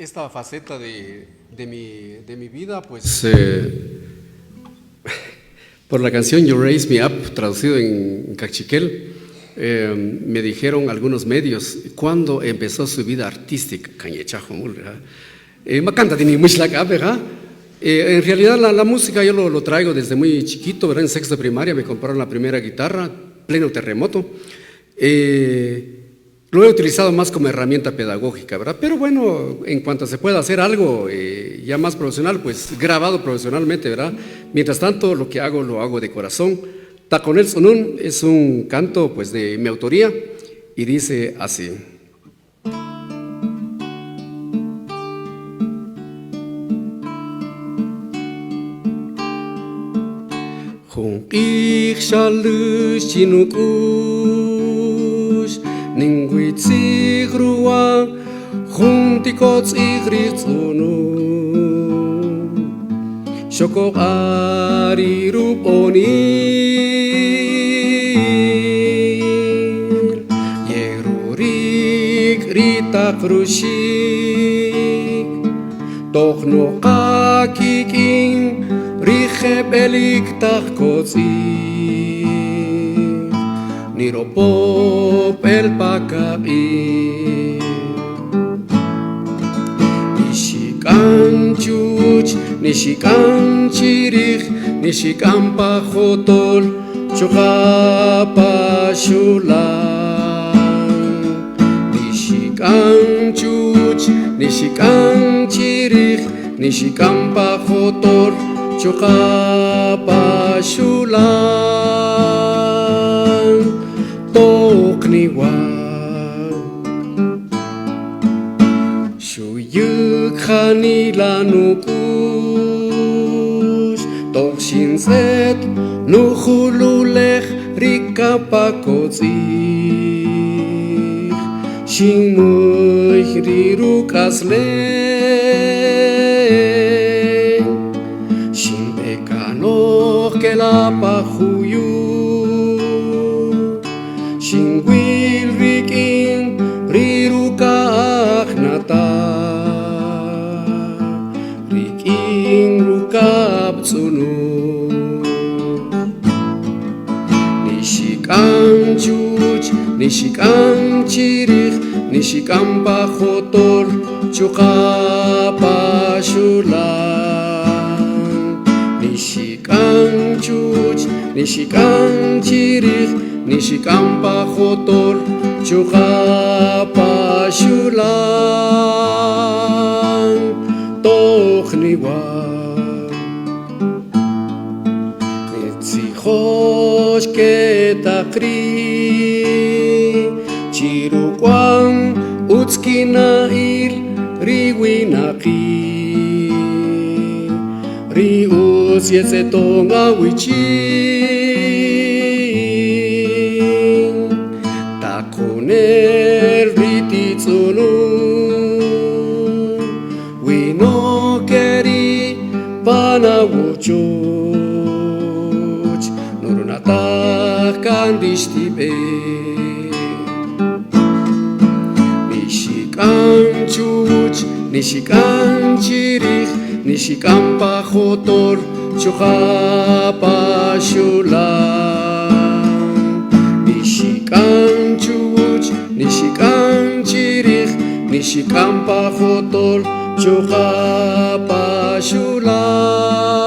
esta faceta de mi vida, pues por la canción You Raise Me Up, traducido en cachiquel, me dijeron algunos medios cuándo empezó su vida artística. En realidad la música yo lo traigo desde muy chiquito, ¿verdad? En sexto de primaria me compraron la primera guitarra, pleno terremoto. Lo he utilizado más como herramienta pedagógica, ¿verdad? Pero bueno, en cuanto se pueda hacer algo ya más profesional, pues grabado profesionalmente, ¿verdad? Mientras tanto, lo que hago, lo hago de corazón. Taconel Sonún es un canto pues de mi autoría y dice así. Junqik shalus chinukush ningui tsigrua juntiko tsigritzunu shoko arirup onil yerurik rita krushik tochno kakikin Richebelik tachkotzi Niropop el paka'i Nishikan chuch, nishikan chirich Nishikan pachotol, chukapa shulan Nishikan chuch, nishikan chirich Nishikan pachotol Chukapa shulan tokniwa Shuyuk hanila nukush Tokshin zet nuhululech rikapakotzik Shingmuich riruk aslech Shimbekanoch que la pajuyu Shingwil rikin riruka achnata Rikin rukab tsunu Nishikan chuch, nishikan chirich Nishikan pachotol, chukapa shulan Nishikan chuch, nishikan chirich, nishikan pachotol, chukapa shulan tochniwa Netzichosh ketakri Chirukwang utzkinail riwinaki Rius yetzetonga wichin Takonel rititzunu Wino keri panawuchoch Nurunatach kandishtibe Nishikan chuch, nishikan chirich Nishikan pachotol, chukapa shulan Nishikan chuch, nishikan chirich Nishikan pachotol, chukapa shulan